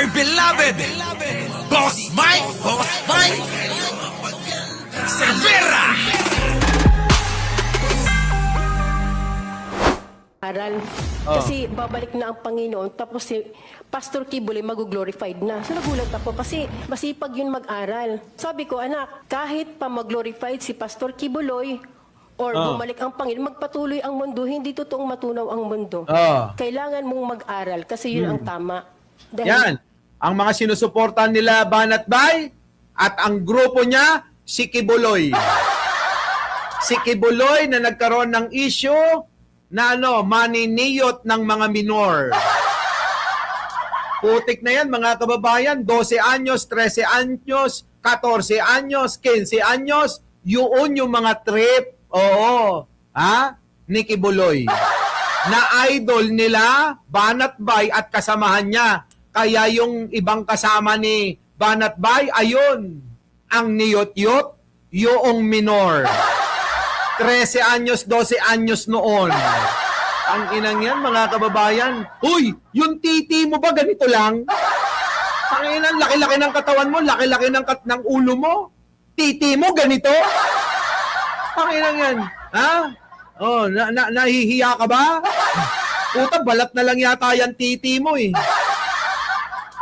dear beloved, Boss Mike Cervera. Aral. Kasi babalik na ang Panginoon, tapos si Pastor Kibuloy mag-glorified na. So nagulat ako kasi masipag yun mag-aral. Sabi ko, anak, kahit pa mag-glorified si Pastor Kibuloy or bumalik ang Panginoon, magpatuloy ang mundo, hindi totoong matunaw ang mundo. Kailangan mong mag-aral kasi yun ang tama. Dahil Yan. Ang mga sinusuportahan nila Banat Bay at ang grupo niya, si Kibuloy. Si Kibuloy na nagkaroon ng issue na maniniyot ng mga minor. Putik na yan mga kababayan, 12 anyos, 13 anyos, 14 anyos, 15 anyos, yun yung mga trip, ni Kibuloy. Na idol nila, Banat Bay at kasamahan niya. Kaya yung ibang kasama ni Banat Bay, ayun, ang niyot-yot, yung minor. 13 anyos, 12 anyos noon. Ang inang yan, mga kababayan. Uy, yung titi mo ba ganito lang? Tanginan, laki-laki ng katawan mo, laki-laki ng ulo mo. Titi mo ganito? Tanginan yan. Ha? Nahihiya ka ba? Puta, balat na lang yata yan titi mo eh.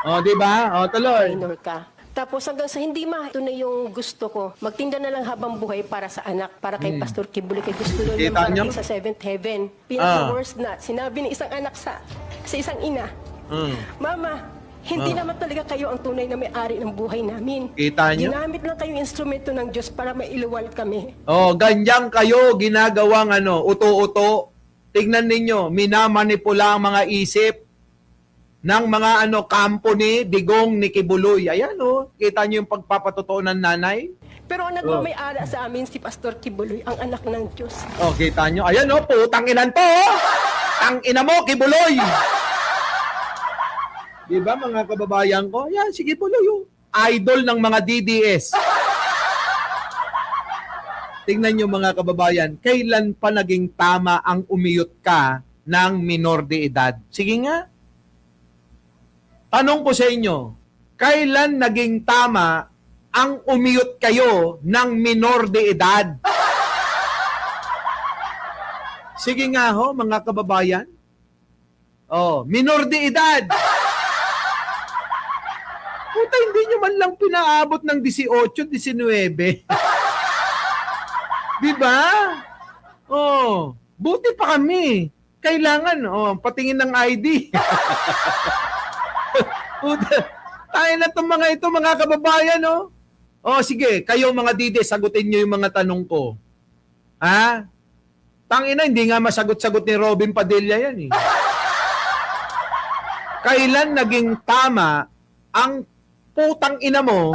Di ba? Tuloy. minor ka. Tapos hanggang sa hindi ito na yung gusto ko. Magtinda na lang habang buhay para sa anak, para kay Pastor Kibuloy, kay gusto doon Kita ng niyo? parating sa seventh heaven. Pinaka-worst na, sinabi ni isang anak sa isang ina, Mama, hindi naman talaga kayo ang tunay na may-ari ng buhay namin. Kita niyo? Ginamit lang kayong instrumento ng Diyos para mailuwal kami. Ganyan kayo ginagawang uto-uto. Tignan ninyo, minamanipula ang mga isip ng mga kampo ni Digong ni Kibuloy. Ayan kita niyo yung pagpapatotoo ng nanay? Pero ang nagmamay-ari sa amin si Pastor Kibuloy, ang anak ng Diyos. Kita niyo? Ayan putang inan to Tang ina mo, Kibuloy! Diba mga kababayan ko? Ayan, si Kibuloy idol ng mga DDS. Tingnan niyo mga kababayan, kailan pa naging tama ang umiyot ka ng minor de edad? Sige nga. Tanong ko sa inyo, kailan naging tama ang umiyot kayo ng minor de edad? Sige nga mga kababayan. Minor de edad. Puta, hindi nyo man lang pinaabot ng 18, 19. Diba? Buti pa kami. Kailangan, patingin ng ID. Tayo na itong mga ito, mga kababayan, sige, kayo mga dide, sagutin nyo yung mga tanong ko. Ha? Tangina, hindi nga masagot-sagot ni Robin Padilla yan, eh. Kailan naging tama ang putang ina mo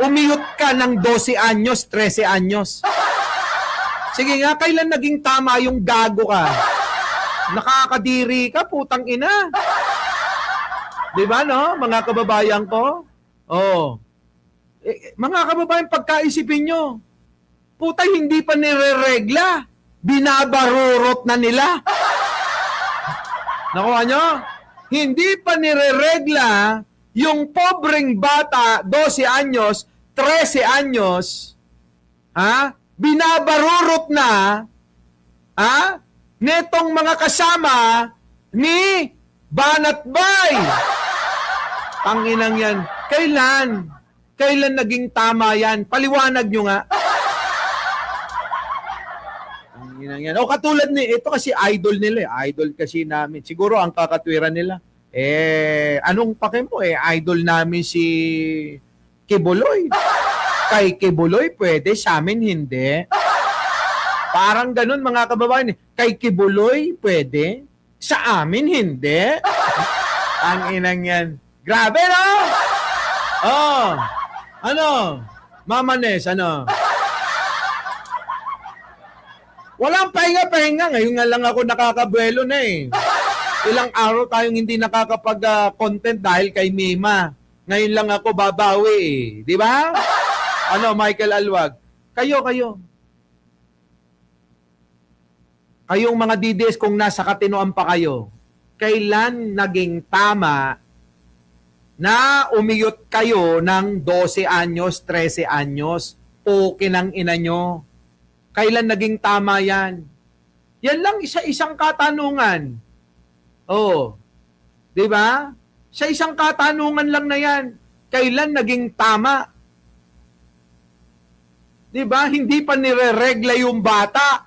umiyot ka ng 12 anyos, 13 anyos? Sige nga, kailan naging tama yung gago ka? Nakakadiri ka, putang ina. Diba, mga kababayan ko? Mga kababayan, pagkaisipin nyo, puta, hindi pa nireregla. Binabarurot na nila. Nakuha nyo? Hindi pa nireregla yung pobreng bata, 12 anyos, 13 anyos, binabarurot na, netong mga kasama ni Banat Bay. Tanginang yan. Kailan? Kailan naging tama yan? Paliwanag nyo nga. Tanginang yan. Katulad ito kasi idol nila. Idol kasi namin. Siguro ang kakatwiran nila. Anong pake mo? Idol namin si Kibuloy. Kay Kibuloy pwede, sa amin hindi. Parang ganun mga kababayan. Kay Kibuloy pwede, sa amin hindi. Ang inang yan. Grabe, no? Mama Nes, Walang pahinga-pahinga. Ngayon nga lang ako nakakabuelo na eh. Ilang araw tayong hindi nakakapag-content dahil kay Mima. Ngayon lang ako babawi eh. Di ba? Michael Alwag. Kayo. Kayong mga DDS kung nasa katinoan pa kayo, kailan naging tama na umiyot kayo ng 12 anyos, 13 anyos, o kinang ina nyo? Kailan naging tama yan? Yan lang isang katanungan. Oh, di ba? Sa isang katanungan lang na yan. Kailan naging tama? Di ba? Hindi pa nire-regla yung bata.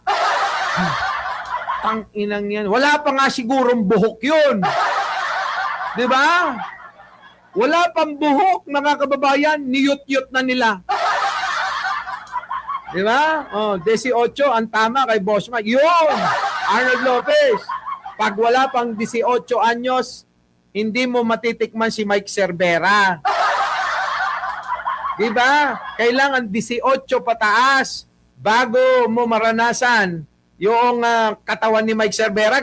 Tang inang yan. Wala pa nga sigurong buhok yun. Di ba? Wala pang buhok, mga kababayan. Niyot-yot na nila. Di ba? Oh, 18 ang tama kay Boss Mike. Yun! Arnold Lopez. Pag wala pang 18 anyos, hindi mo matitikman si Mike Cervera. Di ba? Kailangan 18 pataas bago mo maranasan yung katawan ni Mike Cervera.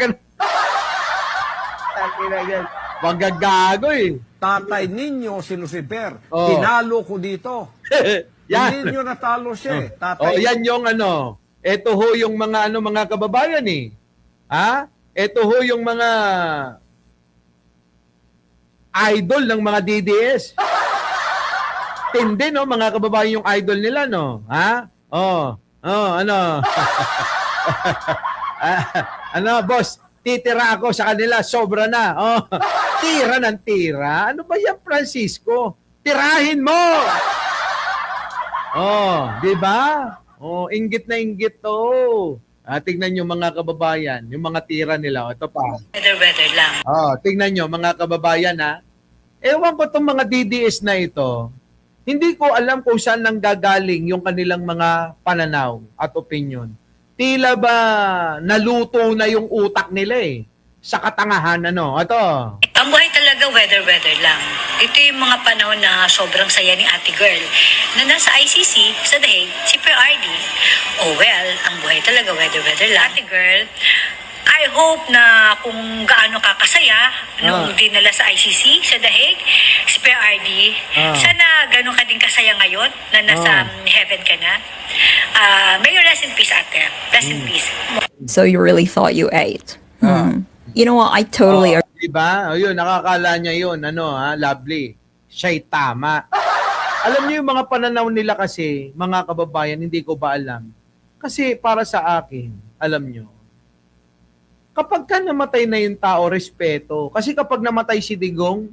Wag gagago eh. Tatay ninyo si Lucifer. Oh. Tinalo ko dito. Yan. Hindi nyo natalo siya. Oh, Tatay. yan yung ano. Ito ho yung mga kababayan eh. Ha? Ito ho yung mga idol ng mga DDS. Tindi no, mga kababayan yung idol nila no. Ha? Ano? Ano, boss? Titira ako sa kanila, sobra na. Tira ng tira. Ano ba yan, Francisco? Tirahin mo! Di ba? Inggit na inggit to. Tignan nyo mga kababayan, yung mga tira nila. Ito pa. Weather lang. Tignan nyo mga kababayan ha. Ewan ko itong mga DDS na ito. Hindi ko alam kung saan nanggagaling yung kanilang mga pananaw at opinion. Tila ba naluto na yung utak nila eh. Sa katangahan, ano? Ito. Ang buhay talaga weather lang. Ito yung mga panahon na sobrang saya ni Ate Girl na nasa ICC sa The Hague, si PRD. Oh well, ang buhay talaga weather lang. Ate Girl, I hope na kung gaano kakasaya nung dinala sa ICC sa The Hague, si PRD, sana gano'n ka din kasaya ngayon na nasa heaven ka na. May you rest in peace, Ate. Rest in peace. So you really thought you ate? You know what? I totally agree. Diba? Yun, nakakala niya yun. Lovely. Siya'y tama. Alam niyo yung mga pananaw nila kasi, mga kababayan, hindi ko ba alam. Kasi para sa akin, alam niyo, kapag ka namatay na yung tao, respeto. Kasi kapag namatay si Digong,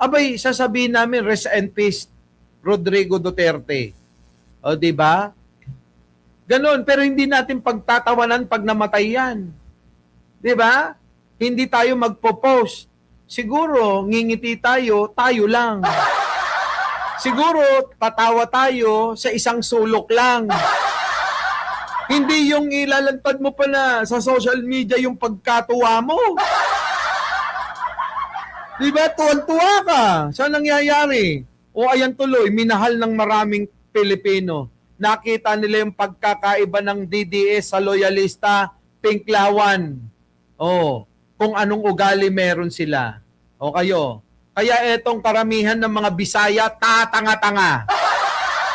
abay, sasabihin namin, rest in peace, Rodrigo Duterte. O, di ba? Ganon, pero hindi natin pagtatawanan pag namatay yan. Di ba? Hindi tayo magpo-post. Siguro, ngingiti tayo, tayo lang. Siguro, tatawa tayo sa isang sulok lang. Hindi yung ilalantad mo pa na sa social media yung pagkatuwa mo. Diba? Tuwan-tuwa ka. Saan nangyayari? O ayan tuloy, minahal ng maraming Pilipino. Nakita nila yung pagkakaiba ng DDS sa loyalista, Pinklawan. Kung anong ugali meron sila. O kayo. Kaya etong karamihan ng mga Bisaya, tatanga-tanga.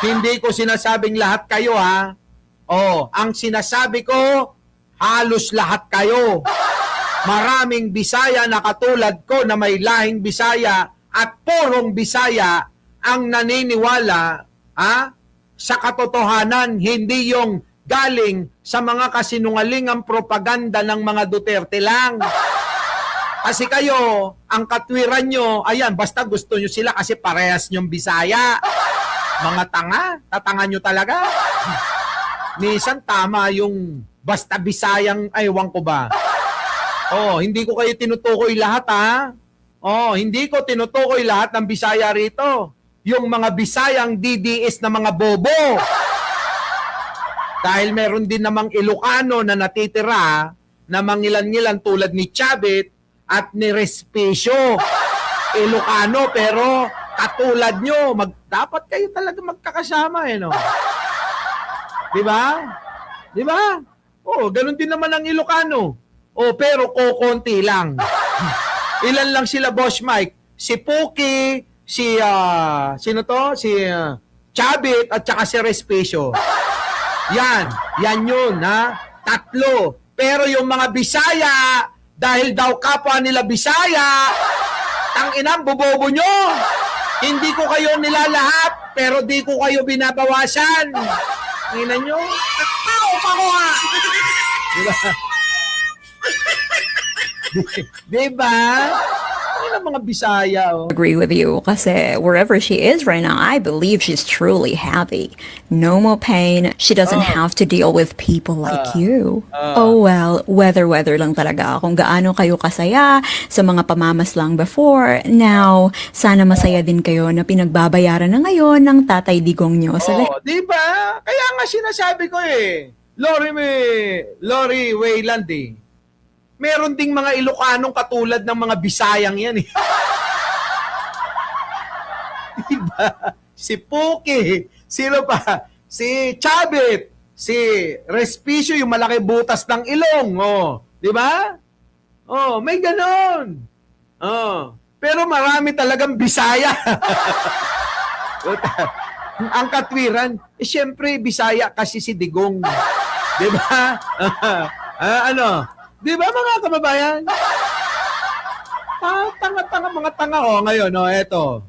Hindi ko sinasabing lahat kayo ha. Ang sinasabi ko, halos lahat kayo. Maraming Bisaya na katulad ko na may lahing Bisaya at purong Bisaya ang naniniwala sa katotohanan, hindi yung galing sa mga kasinungalingang propaganda ng mga Duterte lang. Kasi kayo, ang katwiran nyo, ayan, basta gusto nyo sila kasi parehas nyong Bisaya. Mga tanga, tatanga nyo talaga. Minsan tama yung basta Bisayang, aywan ko ba. Hindi ko kayo tinutukoy lahat ha. Hindi ko tinutukoy lahat ng Bisaya rito. Yung mga Bisayang DDS na mga bobo. Dahil meron din namang Ilocano na natitira na mangilan-ngilan tulad ni Chavit at ni Respicio. Ilocano pero katulad nyo, dapat kayo talaga magkakasama no? Diba? Diba? Ganun din naman ang Ilocano. Pero kokonti lang. Ilan lang sila, Boss Mike? Si Puki, si Chavit at saka si Respicio. Yan yun, ha? 3. Pero yung mga Bisaya dahil daw kapwa nila Bisaya, tanginang bobobo nyo. Hindi ko kayo nilalahat, pero di ko kayo binabawasan. Tingnan nyo. Tao pa ko ha! Diba? Diba? Ano mga Bisaya, oh. Agree with you kasi wherever she is right now, I believe she's truly happy. No more pain. She doesn't have to deal with people like you. Oh well, weather lang talaga. Kung gaano kayo kasaya sa mga pamamaslang before, now, sana masaya din kayo na pinagbabayaran na ngayon ng Tatay Digong nyo sa Oh, di ba? Kaya nga sinasabi ko eh. Lori Wayland eh. Meron ding mga Ilocanong katulad ng mga Bisayang yan eh. Diba? Si Puki, sino pa? Si Chabit, si Respicio, yung malaki butas ng ilong. Oh, di ba? Oh, may ganon. Oh, pero marami talagang Bisaya. Ang katwiran, syempre Bisaya kasi si Digong. Di ba? Ano? Di ba mga kababayan? Tanga-tanga mga tanga ngayon, eto.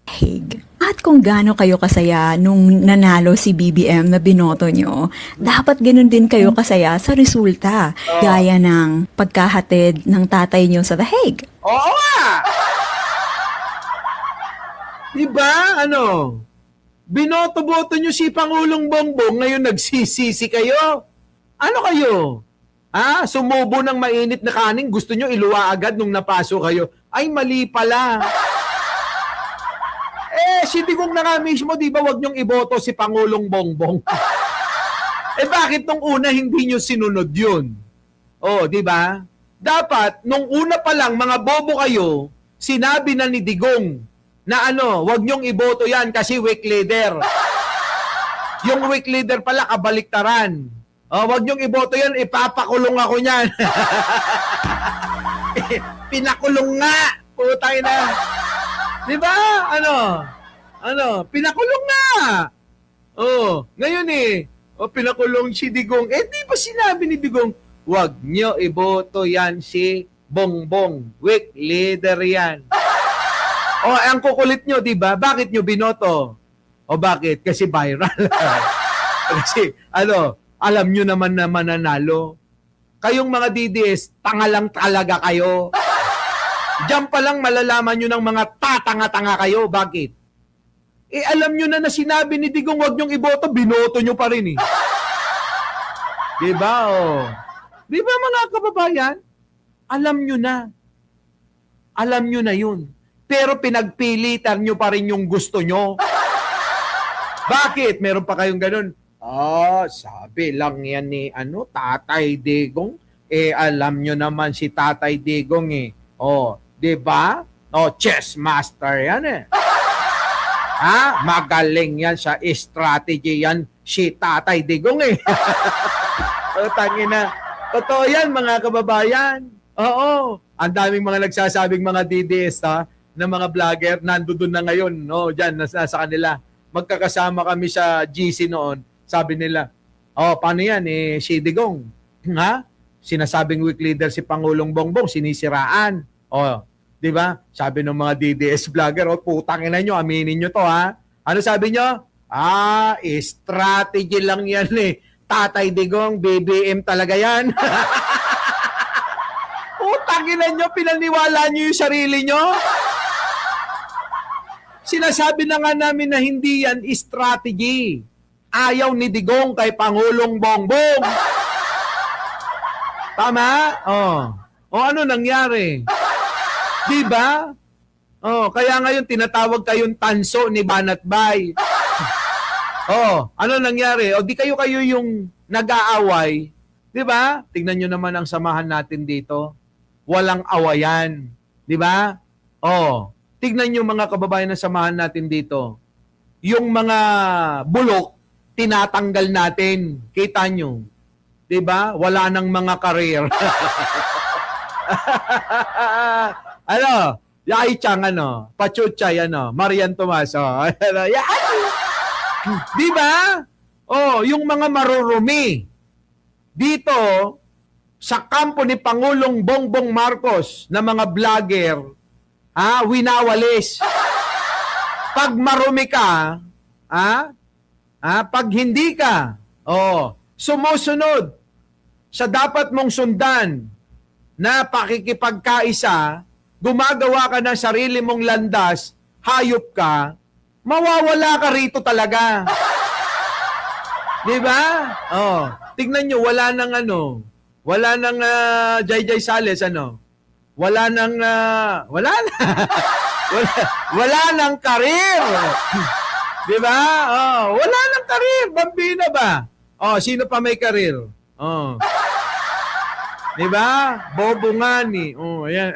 Hague. At kung gaano kayo kasaya nung nanalo si BBM na binoto nyo, dapat ganun din kayo kasaya sa resulta. Gaya ng pagkahatid ng tatay nyo sa The Hague. Oo nga! Di ba? Binoto-boto nyo si Pangulong Bongbong, ngayon nagsisisi kayo. Ano kayo? Sumubo ng mainit na kanin, gusto nyo iluwa agad nung napaso kayo. Ay, mali pala. Si Digong na nga mismo, di ba, wag nyong iboto si Pangulong Bongbong. Bakit nung una hindi nyo sinunod yun? Di ba? Dapat, nung una pa lang, mga bobo kayo, sinabi na ni Digong na wag nyong iboto yan kasi weak leader. Yung weak leader pala, kabaliktaran. Wag niyong iboto yan, ipapakulong ako niyan. Pinakulong nga. Putay na. Di ba? Pinakulong nga. Ngayon pinakulong si Digong. Di ba sinabi ni Digong, wag niyo iboto yan si Bongbong. Weak leader yan. Ang kukulit nyo, di ba? Bakit nyo binoto? Bakit? Kasi viral. Kasi, alam nyo naman na mananalo. Kayong mga DDS, tanga lang talaga kayo. Diyan pa lang malalaman nyo ng mga tatanga-tanga kayo. Bakit? Alam nyo na sinabi ni Digong, wag nyong iboto, binoto nyo pa rin eh. Diba? Diba mga kababayan? Alam nyo na. Alam nyo na yun. Pero pinagpilitan nyo pa rin yung gusto nyo. Bakit? Meron pa kayong ganun. Sabi lang yan ni Tatay Digong. Alam nyo naman si Tatay Digong eh. Di ba? Chess master yan eh. Magaling yan sa strategy yan si Tatay Digong eh. Tangina. Totoo yan mga kababayan. Oo. Ang daming mga nagsasabing mga DDS na mga vlogger nandoon na ngayon, diyan nasa kanila. Magkakasama kami sa GC noon. Sabi nila, paano yan? Si Digong, sinasabing weak leader si Pangulong Bongbong, sinisiraan. Di ba? Sabi ng mga DDS vlogger, putangin na nyo, aminin nyo to, Ano sabi nyo? Strategy lang yan eh. Tatay Digong, BBM talaga yan. Putangin na nyo, pinaniwala nyo yung sarili nyo? Sinasabi na nga namin na hindi yan strategy. Ayaw ni Digong kay Pangulong Bongbong. Tama? Ano nangyari? Di ba? Kaya ngayon tinatawag kayong tanso ni Banatbay. Ano nangyari? Di kayo yung nag-aaway. Di ba? Tingnan nyo naman ang samahan natin dito. Walang awayan. Di ba? Tignan nyo mga kababayan na samahan natin dito. Yung mga bulok, tinatanggal natin. Kita nyo. Diba? Wala nang mga career. Yai Chang, Pachuchay, Marian Tomas, Diba? Yung mga marurumi. Dito, sa kampo ni Pangulong Bongbong Marcos na mga vlogger, winawalis. Pag marumi ka, pag hindi ka, sumusunod sa dapat mong sundan na pakikipagkaisa, gumagawa ka ng sarili mong landas, hayop ka, mawawala ka rito talaga. Di ba? Tignan nyo, wala nang Jay Sales, wala nang wala nang karir. Di ba? Wala nang karir, bambina ba? Sino pa may karir? Di ba? Bobo nga ni. Ayan.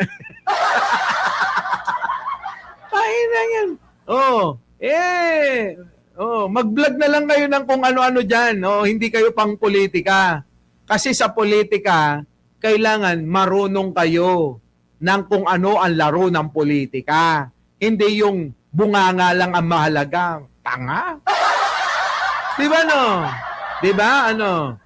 Kain na yan. Mag-vlog na lang kayo ng kung ano-ano dyan. Hindi kayo pang politika. Kasi sa politika, kailangan marunong kayo ng kung ano ang laro ng politika. Hindi yung bunganga lang ang mahalaga. Tanga. Di ba Di ba?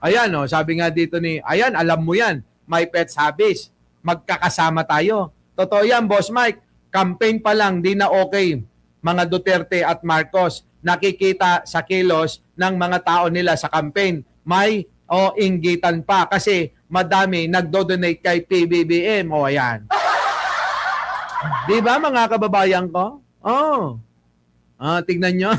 Ayan, sabi nga dito ayan, alam mo yan, my pet habits. Magkakasama tayo. Totoo yan, Boss Mike. Campaign pa lang, di na okay. Mga Duterte at Marcos, nakikita sa kilos ng mga tao nila sa campaign. May inggitan pa kasi madami nagdo-donate kay PBBM. Ayan. Di ba mga kababayan ko? Tignan nyo.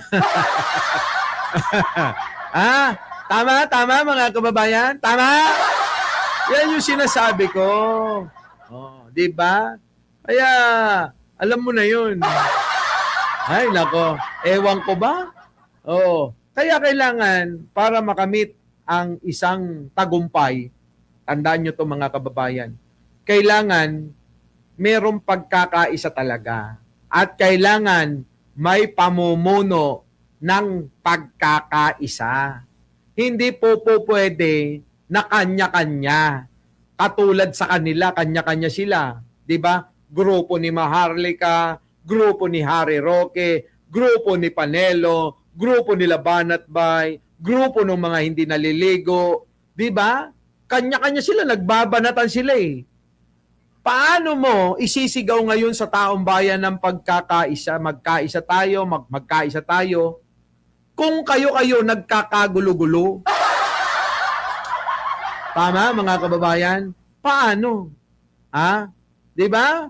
Tama mga kababayan? Tama? Yan yung sinasabi ko. Di ba? Kaya, alam mo na yun. Ay, nako. Ewan ko ba? Kaya kailangan, para makamit ang isang tagumpay, tandaan nyo to mga kababayan, kailangan merong pagkakaisa talaga. At kailangan may pamumuno ng pagkakaisa. Hindi po pwede na kanya-kanya. Katulad sa kanila, kanya-kanya sila. 'Di ba? Grupo ni Maharlika, grupo ni Harry Roque, grupo ni Panelo, grupo ni Labanat Bay, grupo ng mga hindi naliligo. 'Di ba? Kanya-kanya sila, nagbabanatan sila eh. Paano mo isisigaw ngayon sa taong bayan ng pagkakaisa, magkaisa tayo, magkaisa tayo, kung kayo-kayo nagkakagulo-gulo? Tama, mga kababayan? Paano? Di ba?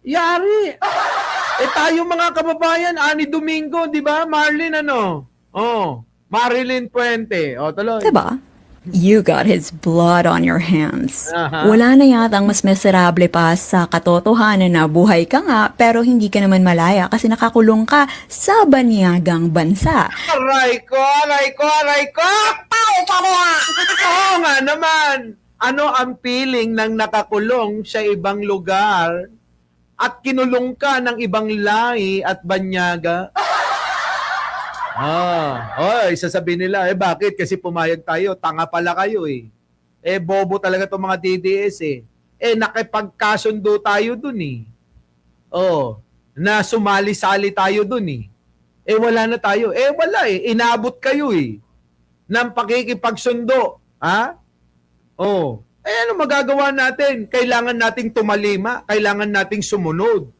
Yari. Tayo mga kababayan, Ani Domingo, di ba? Marlin, Marilyn Puente. Tuloy. Diba? You got his blood on your hands. Wala na yatang mas miserable pa sa katotohanan na buhay ka nga pero hindi ka naman malaya kasi nakakulong ka sa banyagang bansa. Aray ko! Oo nga naman. Ano ang feeling ng nakakulong sa ibang lugar at kinulong ka ng ibang lahi at banyaga? Sasabihin nila, bakit? Kasi pumayag tayo, tanga pala kayo eh. Bobo talaga itong mga DDS eh. Nakipagkasundo tayo dun eh. Na sumali-sali tayo dun eh. Wala na tayo. Wala eh. Inabot kayo eh. Ng pakikipagsundo. Ano magagawa natin? Kailangan nating tumalima. Kailangan nating sumunod.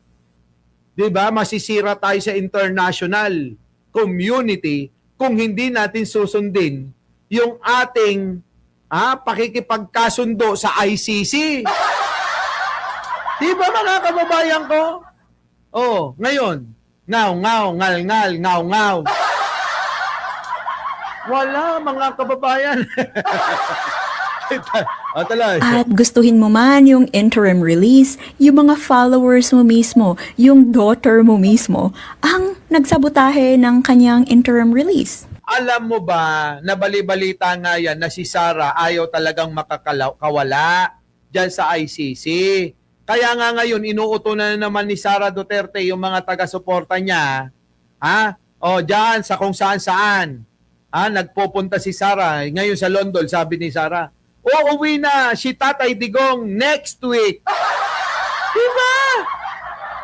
Diba? Masisira tayo sa international community kung hindi natin susundin yung ating pakikipagkasundo sa ICC. Di ba mga kababayan ko? Ngayon, ngaw. Wala mga kababayan. At gustuhin mo man yung interim release, yung mga followers mo mismo, yung daughter mo mismo, ang nagsabotahe ng kanyang interim release. Alam mo ba, nabali-balita nga yan na si Sara ayaw talagang makakawala dyan sa ICC. Kaya nga ngayon, inuuto na naman ni Sara Duterte yung mga taga-suporta niya, dyan sa kung saan-saan. Nagpupunta si Sara. Ngayon sa London, sabi ni Sara, uuwi na si Tatay Digong next week. Diba?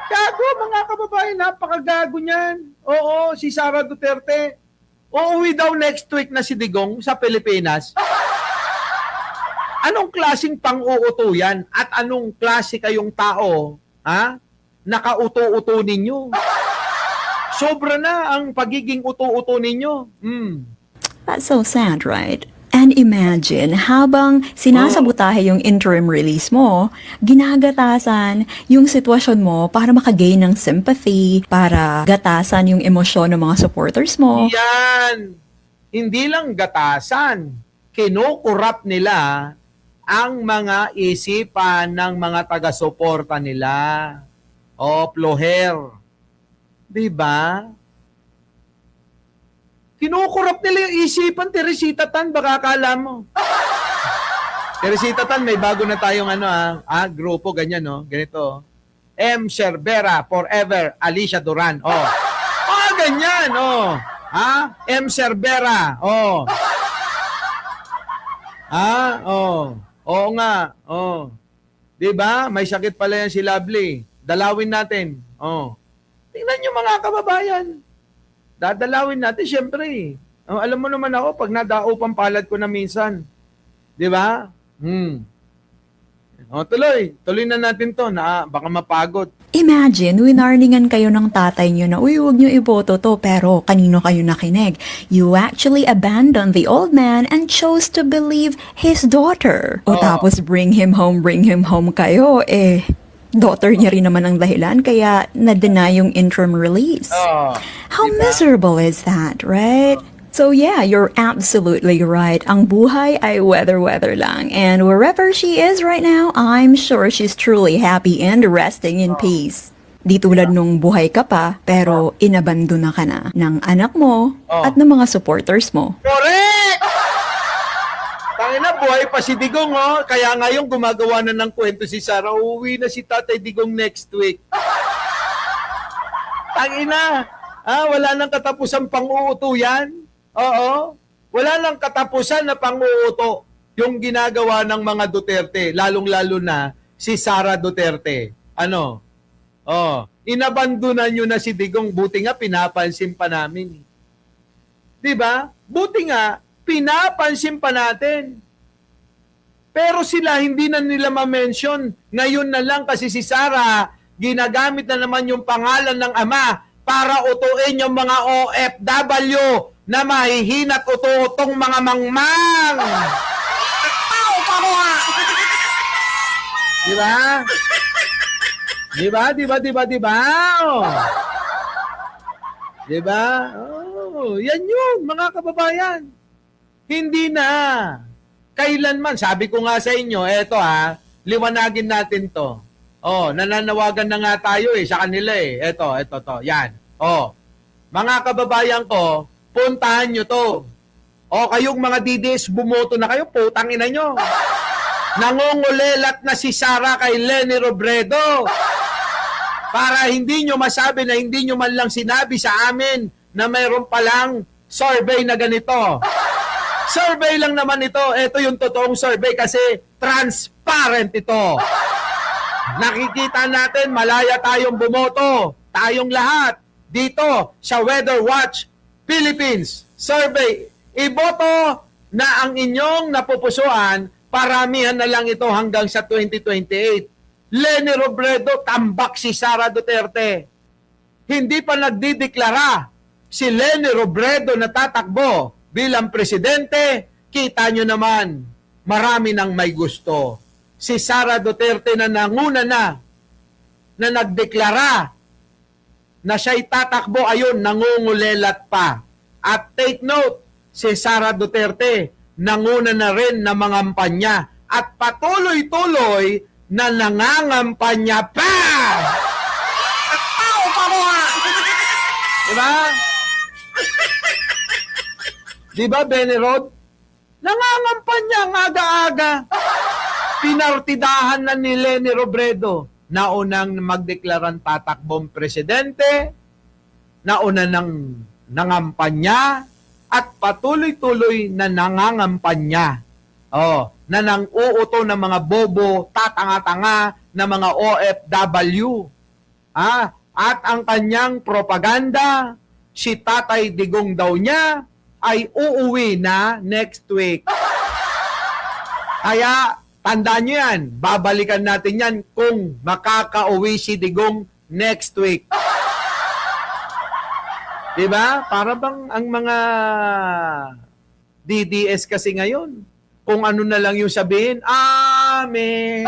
Gago, mga kababayan, napakagago niyan. Oo, si Sara Duterte. Uuwi daw next week na si Digong sa Pilipinas. Anong klaseng pang-uuto yan? At anong klase kayong tao, ha? Nakauto-uto ninyo. Sobra na ang pagiging uto-uto ninyo. That's so sad, right? And imagine, habang sinasabotahe yung interim release mo, ginagatasan yung sitwasyon mo para makagain ng sympathy, para gatasan yung emosyon ng mga supporters mo. Yan. Hindi lang gatasan. Kinukurap nila ang mga isipan ng mga taga-suporta nila. O, ploher. Diba? Kinukurap nila yung isipan, Teresita Tan, baka akala mo. Teresita Tan, may bago na tayong grupo, ganyan, no? Ganito. M. Cervera, Forever, Alicia Duran. Oh. Ganyan, oh. M. Cervera, oh. Oo nga, oh. Diba? May sakit pala yan si Lovely. Dalawin natin. Oh. Tingnan nyo mga kababayan. Dadalawin natin, syempre. Alam mo naman ako, pag nadaupang palad ko na minsan. Di ba? Tuloy. Tuloy na natin to. Baka mapagod. Imagine, winarningan kayo ng tatay nyo na, uy, huwag nyo iboto to, pero kanino kayo nakinig? You actually abandoned the old man and chose to believe his daughter. O tapos bring him home kayo, daughter niya rin naman ang dahilan, kaya na-deny yung interim release. How miserable is that, right? So yeah, you're absolutely right. Ang buhay ay weather lang. And wherever she is right now, I'm sure she's truly happy and resting in peace. Di tulad nung buhay ka pa, pero inabandona ka na ng anak mo at ng mga supporters mo. Correct! Tangina, buhay pa si Digong, oh. Kaya ngayon gumagawa na ng kwento si Sarah. Uuwi na si Tatay Digong next week. Tangina, wala nang katapusang pang-uuto yan. Oo. Wala nang katapusan na pang-uuto yung ginagawa ng mga Duterte, lalong-lalo na si Sara Duterte. Inabandonan nyo na si Digong, buti nga pinapansin pa namin. Diba? Buti nga, pinapansin pa natin. Pero sila, hindi na nila ma-mention. Ngayon na lang kasi si Sara, ginagamit na naman yung pangalan ng ama para utuin yung mga OFW na mahihina't uto-utong mga mangmang. Diba? Diba? Oh. Diba? Yan yun, mga kababayan. Hindi na. Kailanman, sabi ko nga sa inyo, eto liwanagin natin to. Nananawagan na nga tayo sa kanila Eto, yan. Mga kababayan ko, puntahan nyo to. Kayong mga DDS, bumoto na kayo, putang ina nyo. Nangungulelat na si Sara kay Leni Robredo. Para hindi nyo masabi na hindi nyo man lang sinabi sa amin na mayroon palang survey na ganito. Survey lang naman ito. Ito yung totoong survey kasi transparent ito. Nakikita natin, malaya tayong bumoto. Tayong lahat. Dito sa Weather Watch Philippines Survey. Iboto na ang inyong napupusuan, paramihan na lang ito hanggang sa 2028. Leni Robredo, tambak si Sara Duterte. Hindi pa nagdideklara si Leni Robredo na tatakbo bilang presidente. Kita nyo naman, marami nang may gusto. Si Sara Duterte na nanguna na nagdeklara na siya'y tatakbo, ayun, nangungulelat pa. At take note, si Sara Duterte, nanguna na rin na mangampanya at patuloy-tuloy na nangangampanya pa! Diba? Diba, Benny-Rod? Nangangampanya ang aga-aga. Pinartidahan na ni Leni Robredo. Naunang magdeklarang tatakbong presidente, nauna nang nangampanya, at patuloy-tuloy na nangangampanya. Na nang-uuto ng mga bobo, tatanga-tanga na mga OFW. At ang kanyang propaganda, si Tatay Digong daw niya, ay uuwi na next week. Kaya, tandaan nyo yan. Babalikan natin yan kung makakauwi si Digong next week. Diba? Para bang ang mga DDS kasi ngayon, kung ano na lang yung sabihin, Amen.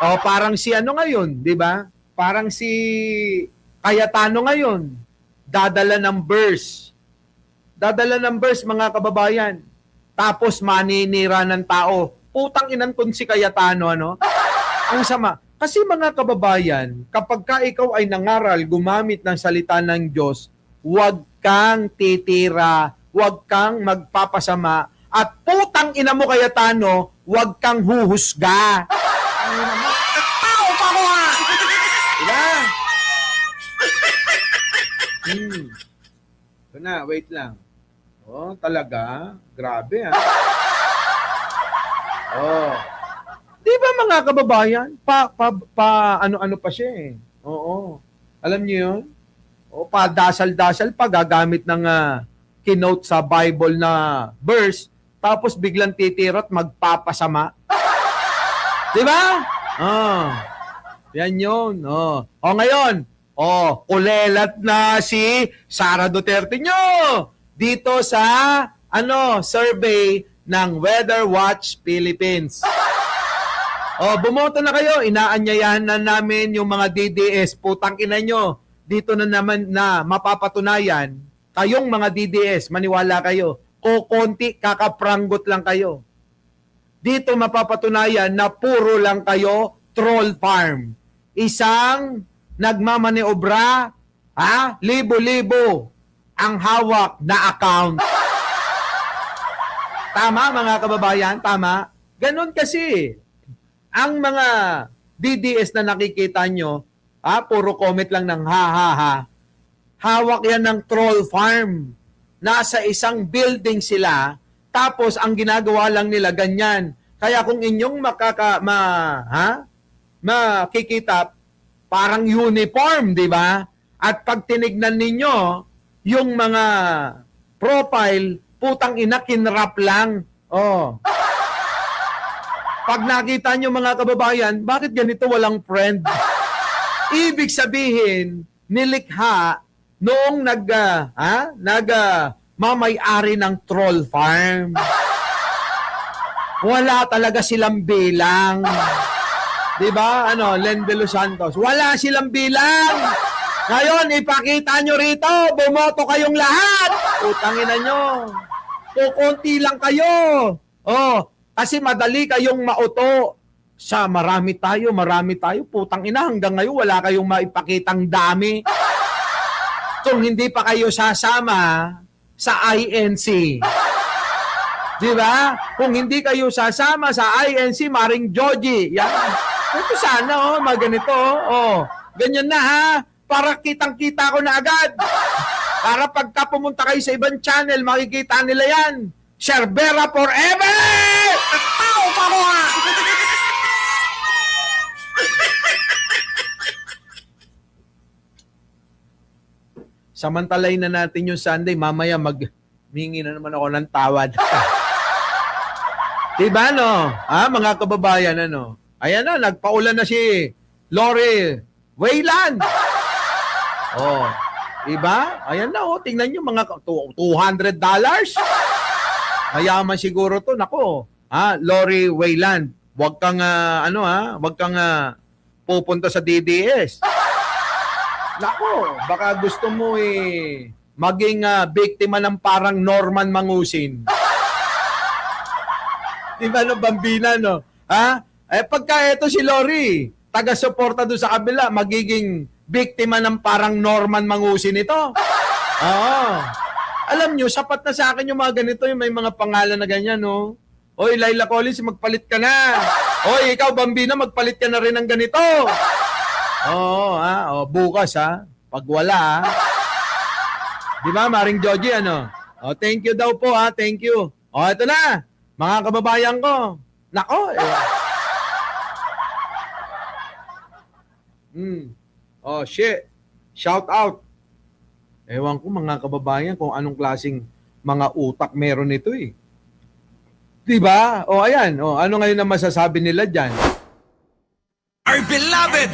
O parang si ano ngayon, di ba? Parang si Cayetano ngayon, dadala ng verse. Dadala ng verse, mga kababayan. Tapos maninira ng tao. Putang inan kun si Cayetano, ano? Ang sama. Kasi mga kababayan, kapag ka ikaw ay nangaral, gumamit ng salita ng Diyos, huwag kang titira, huwag kang magpapasama, at putang ina mo Cayetano, huwag kang huhusga. Ang ina mo, tao pa ko ha! Diba? Ito na, wait lang. Oh, talaga? Grabe ha? Oh. Di ba mga kababayan? Ano-ano pa siya eh. Oo. Alam niyo yun? O, dasal-dasal pa, gagamit ng kinote sa Bible na verse, tapos biglang titira at magpapasama. Di ba? Oh. Yan yun. Oh. O ngayon, kulelat na si Sara Duterte nyo dito sa survey ng Weather Watch Philippines. Bumoto na kayo. Inaanyayahan na namin yung mga DDS. Putang ina nyo. Dito na naman na mapapatunayan, kayong mga DDS, maniwala kayo, kukunti, kakaprangot lang kayo. Dito mapapatunayan na puro lang kayo troll farm. Isang nagmamaneobra, libo-libo ang hawak na account. Tama mga kababayan? Tama? Ganon kasi. Ang mga DDS na nakikita nyo, puro comment lang ng ha. Hawak yan ng troll farm. Nasa isang building sila, tapos ang ginagawa lang nila ganyan. Kaya kung inyong makikita, parang uniform, di ba? At pag tinignan ninyo, yung mga profile, putang ina, kinrap lang. Pag nakita nyo mga kababayan, bakit ganito walang friend? Ibig sabihin, nilikha noong mamay-ari ng troll farm. Wala talaga silang bilang. Diba? Len de los Santos. Wala silang bilang. Ngayon, ipakita nyo rito, bumoto kayong lahat. Utangin nyo. Kukunti lang kayo. Kasi madali kayong mauto. Sa marami tayo, putang ina, hanggang ngayon wala kayong maipakitang dami. Kung hindi pa kayo sasama sa INC. Di ba? Kung hindi kayo sasama sa INC, Maring Joji. Yan. Ito sana, maganito. Ganyan na ha. Para kitang-kita ko na agad. Para pagka pumunta kayo sa ibang channel, makikita nila yan. Sherbera forever! Tao pa ko ha! Samantalay na natin yung Sunday, mamaya magmingi na naman ako ng tawad. Diba no? Mga kababayan, Ayan na, nagpaulan na si Lori Wayland. Diba? Ayan na, tingnan nyo, mga $200. Mayaman siguro to. Nako, Lori Wayland, wag kang, wag kang pupunta sa DDS. Nako, baka gusto mo maging biktima ng parang Norman Mangusin. Di ba Bambina, no? Pagka ito si Lori, taga-suporta doon sa kabila, magiging biktima ng parang Norman Mangusin ito. Alam nyo, sapat na sa akin yung mga ganito, yung may mga pangalan na ganyan, no? Oy, Laila Collins, magpalit ka na. Oy, ikaw, Bambina, magpalit ka na rin ng ganito. Bukas, pag wala, Di ba, Maring Joji, thank you daw po, thank you. Ito na, mga kababayan ko. Nako, shit. Shout out. Ewan ko mga kababayan kung anong klaseng mga utak meron nito Diba? O ayan, o ano ngayon ang masasabi nila dyan? Our beloved